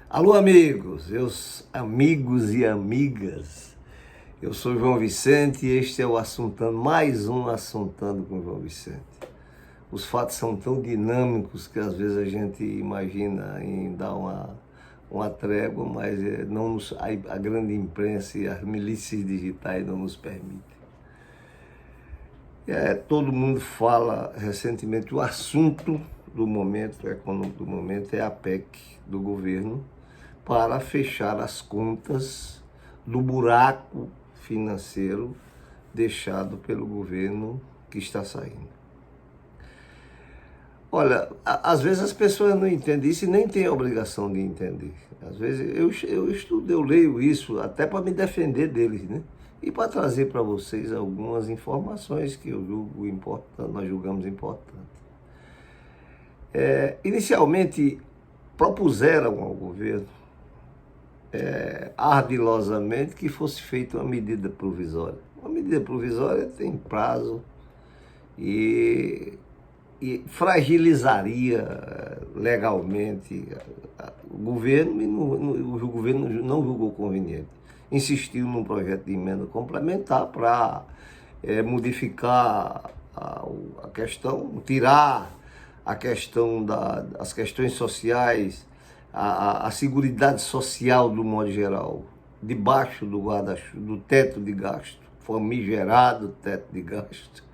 Alô, amigos e amigas, eu sou João Vicente e este é o Assuntando, mais um Assuntando com João Vicente. Os fatos são tão dinâmicos que às vezes a gente imagina em dar uma trégua, mas a grande imprensa e as milícias digitais não nos permitem. Todo mundo fala recentemente, o assunto do momento, econômico do momento, é a PEC do governo para fechar as contas do buraco financeiro deixado pelo governo que está saindo. Olha, às vezes as pessoas não entendem isso e nem têm a obrigação de entender. Às vezes eu estudo, eu leio isso até para me defender deles, né? E para trazer para vocês algumas informações que eu julgo importantes, nós julgamos importantes. Inicialmente, propuseram ao governo ardilosamente que fosse feita uma medida provisória. Uma medida provisória tem prazo e fragilizaria legalmente o governo, e o governo não julgou conveniente. Insistiu num projeto de emenda complementar para modificar a questão, tirar a questão das questões sociais, a seguridade social do modo geral, debaixo do teto de gasto, famigerado teto de gasto,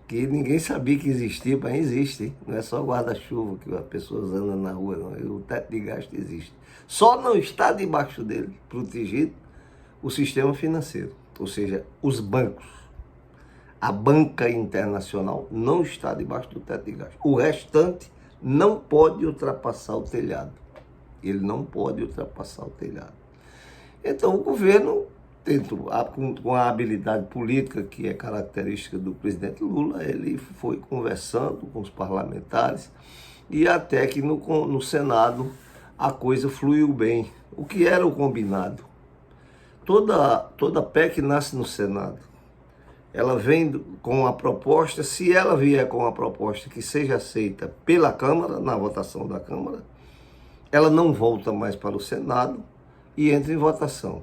que ninguém sabia que existia, mas existe, hein? Não é só guarda-chuva que as pessoas andam na rua, não. O teto de gasto existe. Só não está debaixo dele, protegido, o sistema financeiro, ou seja, os bancos. A banca internacional não está debaixo do teto de gasto. O restante não pode ultrapassar o telhado. Ele não pode ultrapassar o telhado. Então o governo, com a habilidade política que é característica do presidente Lula, ele foi conversando com os parlamentares e até que no Senado a coisa fluiu bem. O que era o combinado? Toda PEC nasce no Senado. Ela vem com a proposta, se ela vier com a proposta que seja aceita pela Câmara, na votação da Câmara, ela não volta mais para o Senado e entra em votação.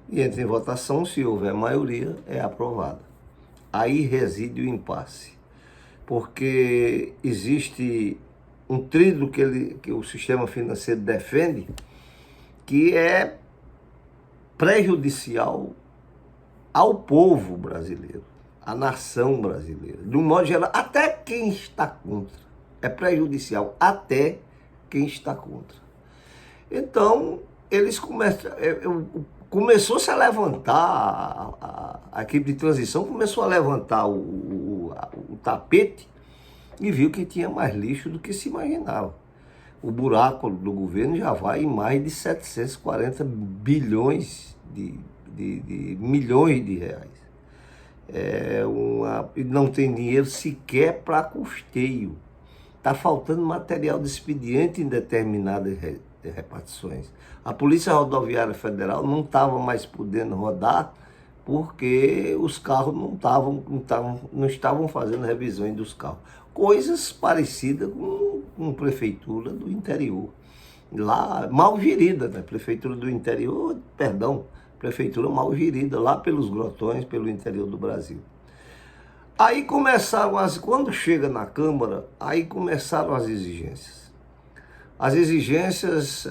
E entra em votação, se houver maioria, é aprovada. Aí reside o impasse, porque existe um trilho que o sistema financeiro defende, que é prejudicial ao povo brasileiro, à nação brasileira, de um modo geral, até quem está contra. É prejudicial até quem está contra. Então, eles começou-se a levantar, a equipe de transição começou a levantar o tapete e viu que tinha mais lixo do que se imaginava. O buraco do governo já vai em mais de 740 bilhões de milhões de reais. Não tem dinheiro sequer para custeio. Está faltando material de expediente em determinadas repartições. A Polícia Rodoviária Federal não estava mais podendo rodar porque os carros não estavam fazendo revisões dos carros. Coisas parecidas com prefeitura do interior. Lá, mal gerida, né? Prefeitura do interior, prefeitura mal gerida, lá pelos grotões, pelo interior do Brasil. Aí começaram quando chega na Câmara, aí começaram as exigências. As exigências,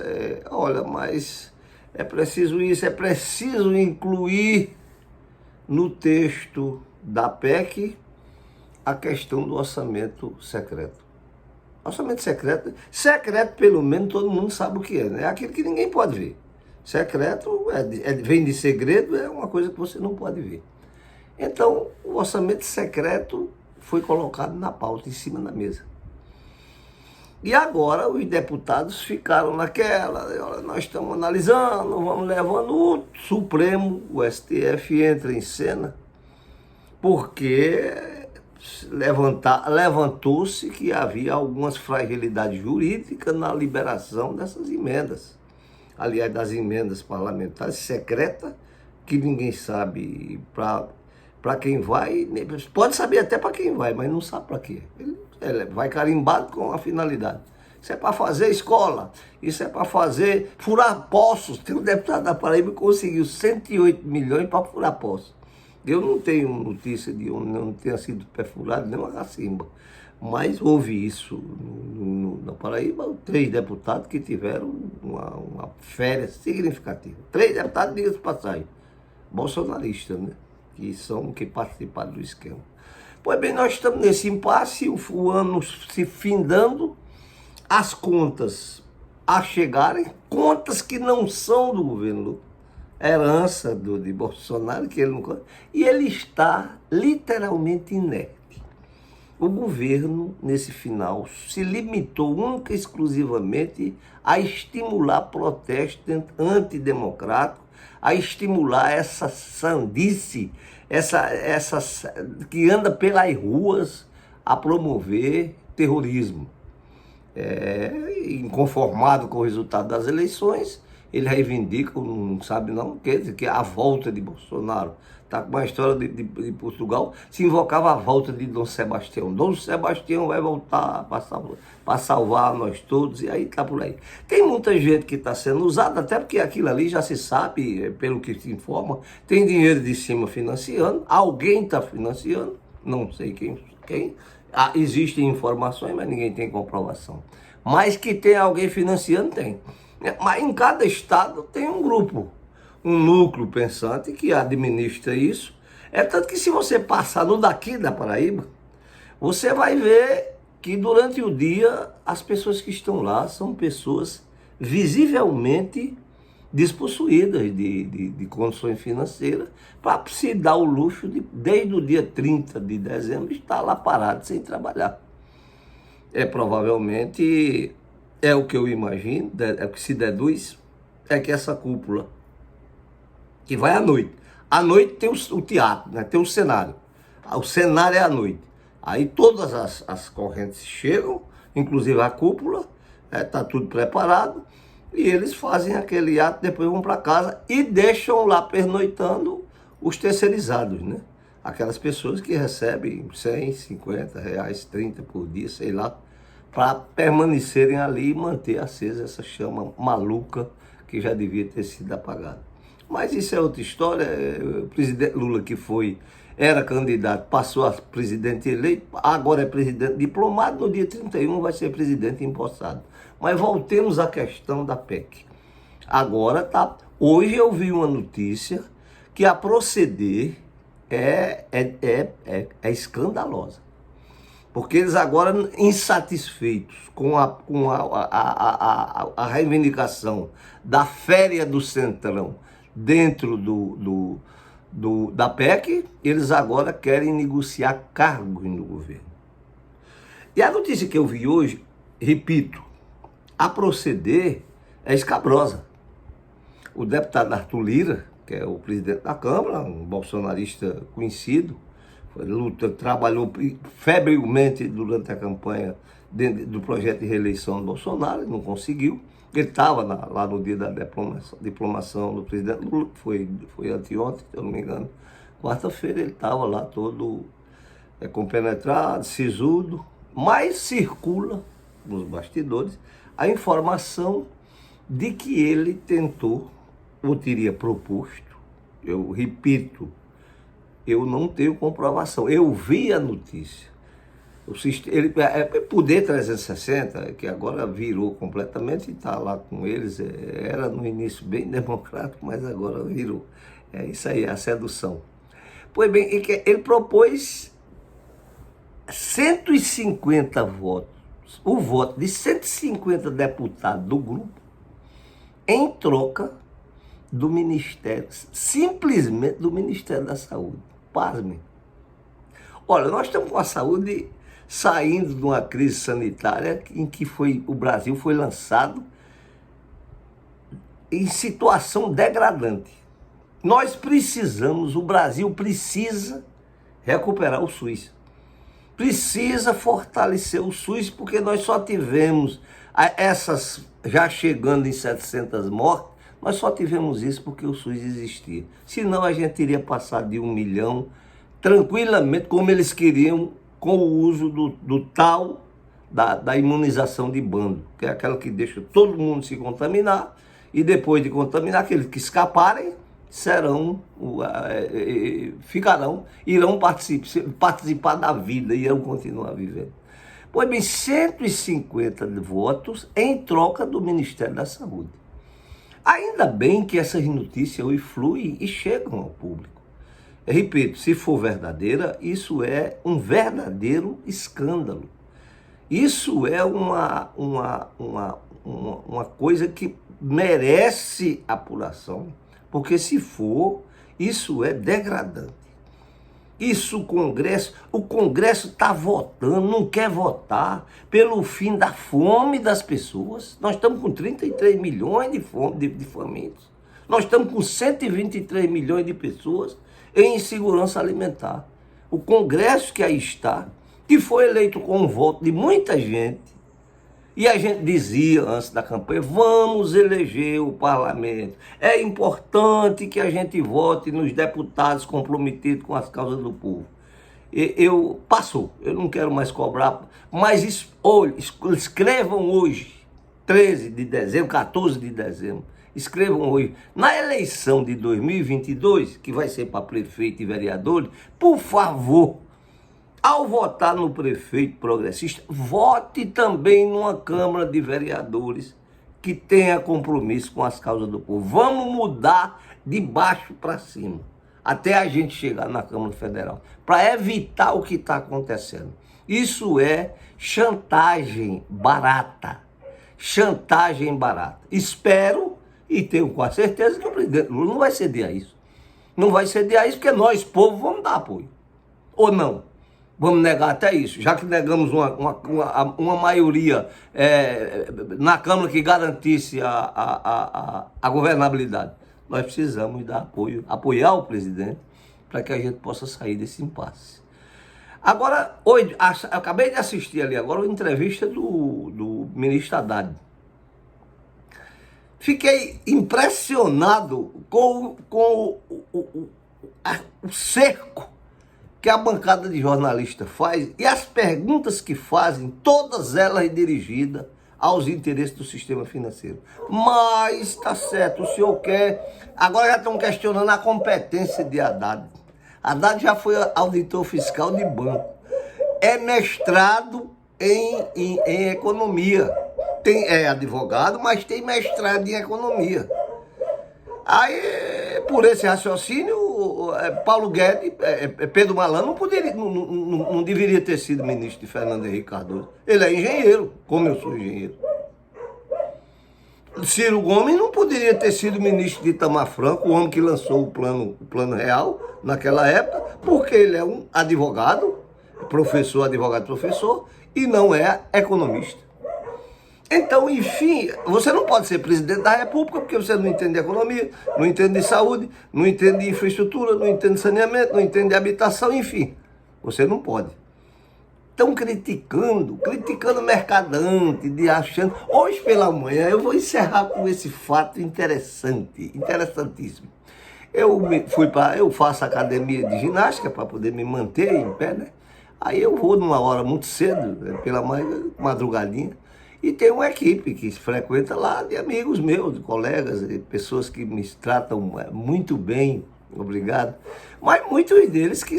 olha, mas é preciso isso, é preciso incluir no texto da PEC a questão do orçamento secreto. Orçamento secreto pelo menos todo mundo sabe o que é, né? É aquilo que ninguém pode ver. Secreto vem de segredo, é uma coisa que você não pode ver. Então, o orçamento secreto foi colocado na pauta, em cima da mesa. E agora os deputados ficaram naquela, olha, nós estamos analisando, vamos levando o Supremo, o STF entra em cena, porque levantou-se que havia algumas fragilidades jurídicas na liberação dessas emendas. aliás, das emendas parlamentares secretas, que ninguém sabe para quem vai, pode saber até para quem vai, mas não sabe para quê. Ele vai carimbado com a finalidade. Isso é para fazer escola, isso é para fazer, furar poços. Tem um deputado da Paraíba que conseguiu 108 milhões para furar poços. Eu não tenho notícia de onde não tenha sido perfurado nem uma cacimba, mas houve isso na Paraíba, 3 deputados que tiveram uma férias significativa. 3 deputados, diga-se de passagem, bolsonaristas, né? Que participaram do esquema. Pois bem, nós estamos nesse impasse, o ano se findando, as contas a chegarem, contas que não são do governo Lula, herança de Bolsonaro, que ele não... E ele está literalmente inerte. O governo, nesse final, se limitou única e exclusivamente a estimular protesto antidemocrático, a estimular essa sandice, essa que anda pelas ruas a promover terrorismo. Inconformado com o resultado das eleições, ele reivindica, não sabe não, quer dizer, que a volta de Bolsonaro. Está com uma história de Portugal, se invocava a volta de Dom Sebastião. Dom Sebastião vai voltar para salvar nós todos, e aí está por aí. Tem muita gente que está sendo usada, até porque aquilo ali já se sabe, pelo que se informa, tem dinheiro de cima financiando, alguém está financiando, não sei quem. Existem informações, mas ninguém tem comprovação. Mas que tem alguém financiando, tem. Mas em cada estado tem um grupo, um núcleo pensante que administra isso. É tanto que se você passar no daqui da Paraíba, você vai ver que durante o dia as pessoas que estão lá são pessoas visivelmente despossuídas de condições financeiras para se dar o luxo de, desde o dia 30 de dezembro, estar lá parado sem trabalhar. Provavelmente, é o que eu imagino, é o que se deduz, é que essa cúpula, que vai à noite. À noite tem o teatro, né? Tem o cenário. O cenário é à noite. Aí todas as correntes chegam, inclusive a cúpula, está tudo preparado, e eles fazem aquele ato, depois vão para casa e deixam lá pernoitando os terceirizados, né? Aquelas pessoas que recebem 100, 50 reais, 30 por dia, sei lá, para permanecerem ali e manter acesa essa chama maluca que já devia ter sido apagada. Mas isso é outra história. O presidente Lula, que era candidato, passou a presidente eleito, agora é presidente diplomado, no dia 31 vai ser presidente empossado. Mas voltemos à questão da PEC. Agora hoje eu vi uma notícia que a proceder é escandalosa. Porque eles agora, insatisfeitos com a reivindicação da féria do Centrão dentro da PEC, eles agora querem negociar cargos no governo. E a notícia que eu vi hoje, repito, a proceder é escabrosa. O deputado Arthur Lira, que é o presidente da Câmara, um bolsonarista conhecido, trabalhou febrilmente durante a campanha do projeto de reeleição do Bolsonaro, não conseguiu. Ele estava lá no dia da diplomação do presidente Lula, que foi anteontem, se eu não me engano, quarta-feira, ele estava lá todo compenetrado, sisudo, mas circula nos bastidores a informação de que ele tentou, ou teria proposto, eu repito, eu não tenho comprovação, eu vi a notícia. Ele, Poder 360, que agora virou completamente e está lá com eles, era no início bem democrático, mas agora virou. É isso aí, a sedução. Pois bem, ele propôs 150 votos, o voto de 150 deputados do grupo, em troca do Ministério, simplesmente do Ministério da Saúde. Pasmem. Olha, nós estamos com a saúde saindo de uma crise sanitária em que o Brasil foi lançado em situação degradante. O Brasil precisa recuperar o SUS. precisa fortalecer o SUS, porque nós só tivemos essas, já chegando em 700 mortes, nós só tivemos isso porque o SUS existia. Senão a gente iria passar de 1 milhão tranquilamente, como eles queriam, com o uso do tal da imunização de bando, que é aquela que deixa todo mundo se contaminar, e depois de contaminar, aqueles que escaparem irão participar da vida, irão continuar vivendo. Pois bem, 150 votos em troca do Ministério da Saúde. Ainda bem que essas notícias hoje fluem e chegam ao público. Eu repito, se for verdadeira, isso é um verdadeiro escândalo. Isso é uma coisa que merece apuração, porque se for, isso é degradante. Isso o Congresso está votando, não quer votar pelo fim da fome das pessoas. Nós estamos com 33 milhões de famintos. Nós estamos com 123 milhões de pessoas em insegurança alimentar. O Congresso que aí está, que foi eleito com o voto de muita gente, e a gente dizia antes da campanha, vamos eleger o parlamento. É importante que a gente vote nos deputados comprometidos com as causas do povo. Passou, eu não quero mais cobrar, mas escrevam hoje, 13 de dezembro, 14 de dezembro, escrevam hoje, na eleição de 2022, que vai ser para prefeito e vereadores, por favor, ao votar no prefeito progressista, vote também numa Câmara de Vereadores que tenha compromisso com as causas do povo. Vamos mudar de baixo para cima, até a gente chegar na Câmara Federal, para evitar o que está acontecendo. Isso é chantagem barata. Chantagem barata. Espero e tenho quase certeza que o presidente Lula não vai ceder a isso. Não vai ceder a isso porque nós, povo, vamos dar apoio. Ou não? Vamos negar até isso, já que negamos uma maioria na Câmara que garantisse a governabilidade. Nós precisamos dar apoio, apoiar o presidente, para que a gente possa sair desse impasse. Agora, hoje, acabei de assistir ali agora uma entrevista do ministro Haddad. Fiquei impressionado com o cerco que a bancada de jornalistas faz e as perguntas que fazem, todas elas dirigidas aos interesses do sistema financeiro. Mas está certo, o senhor quer... Agora já estão questionando a competência de Haddad. Haddad já foi auditor fiscal de banco. É mestrado em economia. É advogado, mas tem mestrado em economia. Aí, por esse raciocínio, Paulo Guedes, Pedro Malan, não deveria ter sido ministro de Fernando Henrique Cardoso. Ele é engenheiro, como eu sou engenheiro. Ciro Gomes não poderia ter sido ministro de Itamar Franco, o homem que lançou o plano real naquela época, porque ele é um advogado, professor, e não é economista. Então, enfim, você não pode ser presidente da República porque você não entende de economia, não entende de saúde, não entende de infraestrutura, não entende de saneamento, não entende de habitação, enfim. Você não pode. Estão criticando Mercadante, achando... Hoje pela manhã eu vou encerrar com esse fato interessantíssimo. Eu faço academia de ginástica para poder me manter em pé, né? Aí eu vou numa hora muito cedo, pela manhã, madrugadinha, e tem uma equipe que se frequenta lá, de amigos meus, de colegas, de pessoas que me tratam muito bem, obrigado. Mas muitos deles que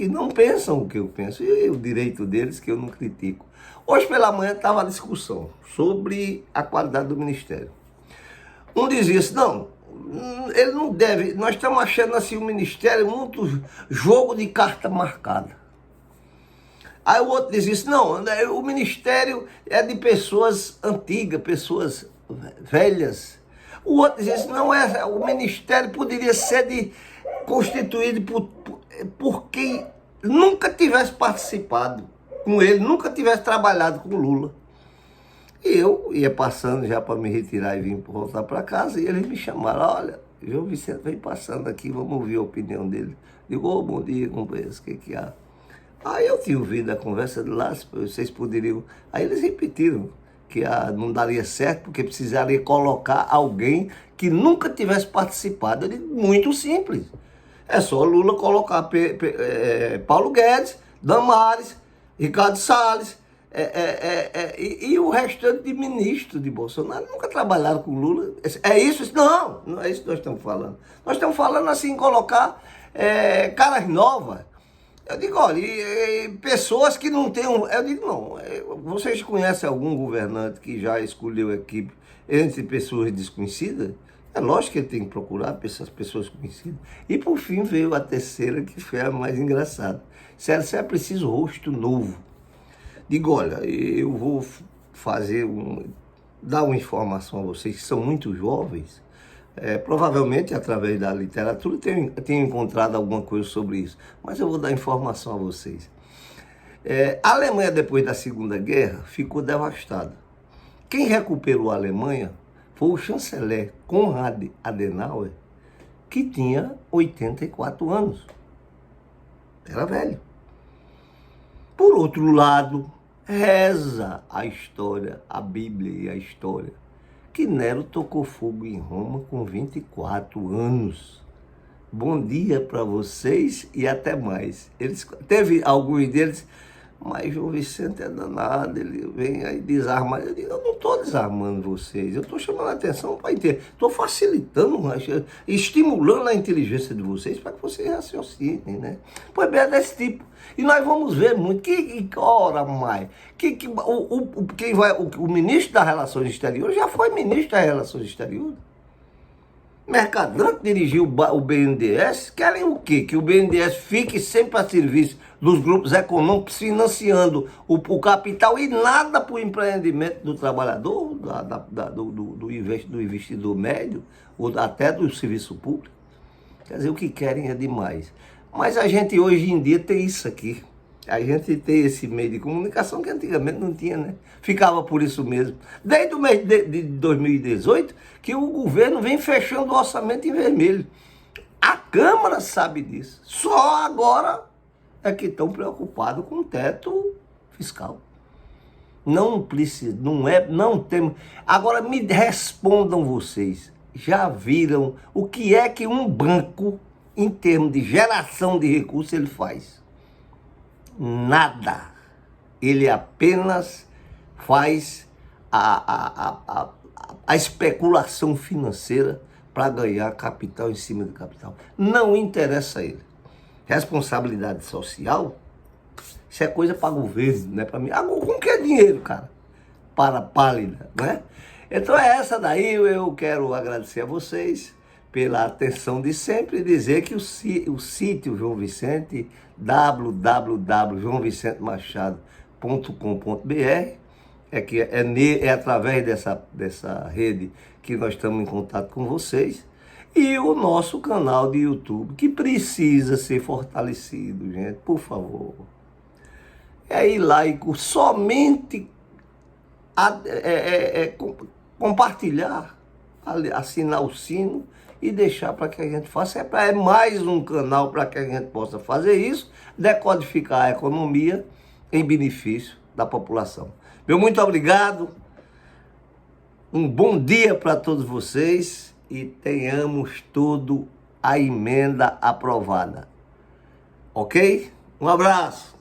não pensam o que eu penso, e o direito deles que eu não critico. Hoje pela manhã estava a discussão sobre a qualidade do ministério. Um dizia assim, não, ele não deve, nós estamos achando assim o ministério muito jogo de carta marcada. Aí o outro dizia assim, não, o ministério é de pessoas antigas, pessoas velhas. O outro dizia assim, não, o ministério poderia ser constituído por quem nunca tivesse participado com ele, nunca tivesse trabalhado com o Lula. E eu ia passando já para me retirar e vir voltar para casa, e eles me chamaram, olha, João Vicente vem passando aqui, vamos ouvir a opinião dele. Digo, bom dia, companheiros, o que há? Aí eu tinha ouvido a conversa de lá, vocês poderiam. Aí eles repetiram que não daria certo porque precisaria colocar alguém que nunca tivesse participado. Eu digo, muito simples. É só Lula colocar Paulo Guedes, Damares, Ricardo Salles e o restante de ministros de Bolsonaro. Nunca trabalharam com Lula. É isso? Não, não é isso que nós estamos falando. Nós estamos falando assim, colocar caras novas. Eu digo, olha, pessoas que não têm Eu digo, não, vocês conhecem algum governante que já escolheu equipe entre pessoas desconhecidas? É lógico que ele tem que procurar essas pessoas conhecidas. E por fim veio a terceira, que foi a mais engraçada. Sério, é preciso rosto novo. Digo, olha, eu vou dar uma informação a vocês que são muito jovens. Provavelmente, através da literatura, tenho encontrado alguma coisa sobre isso. Mas eu vou dar informação a vocês. A Alemanha, depois da Segunda Guerra, ficou devastada. Quem recuperou a Alemanha foi o chanceler Konrad Adenauer, que tinha 84 anos. Era velho. Por outro lado, reza a história, a Bíblia e a história, que Nero tocou fogo em Roma com 24 anos. Bom dia para vocês e até mais. Teve alguns deles, mas João Vicente é danado, ele vem aí desarmar. Eu digo, eu não estou desarmando vocês, eu estou chamando a atenção para entender. Estou facilitando, estimulando a inteligência de vocês para que vocês raciocinem, né? Pois bem, é desse tipo. E nós vamos ver muito, que hora mais, o ministro das Relações Exteriores já foi ministro das Relações Exteriores. Mercadante dirigiu o BNDES, querem o quê? Que o BNDES fique sempre a serviço dos grupos econômicos, financiando o capital e nada para o empreendimento do trabalhador, do investidor médio, ou até do serviço público. Quer dizer, o que querem é demais. Mas a gente hoje em dia tem isso aqui. A gente tem esse meio de comunicação que antigamente não tinha, né? Ficava por isso mesmo. Desde o mês de 2018, que o governo vem fechando o orçamento em vermelho. A Câmara sabe disso. Só agora é que estão preocupados com o teto fiscal. Não precisa, não temos. Agora me respondam vocês. Já viram o que é que um banco, em termos de geração de recursos, ele faz? Nada. Ele apenas faz a especulação financeira para ganhar capital em cima de capital. Não interessa a ele. Responsabilidade social, isso é coisa para governo, não é para mim. Com que dinheiro, cara? Para pálida, né? Então é essa daí, eu quero agradecer a vocês pela atenção de sempre e dizer que o sítio João Vicente, www.joaovicentemachado.com.br, é através dessa rede que nós estamos em contato com vocês, e o nosso canal de YouTube, que precisa ser fortalecido, gente, por favor. É ir lá e somente compartilhar, assinar o sino e deixar para que a gente faça. É mais um canal para que a gente possa fazer isso, decodificar a economia em benefício da população. Meu muito obrigado, um bom dia para todos vocês e tenhamos tudo a emenda aprovada. Ok? Um abraço!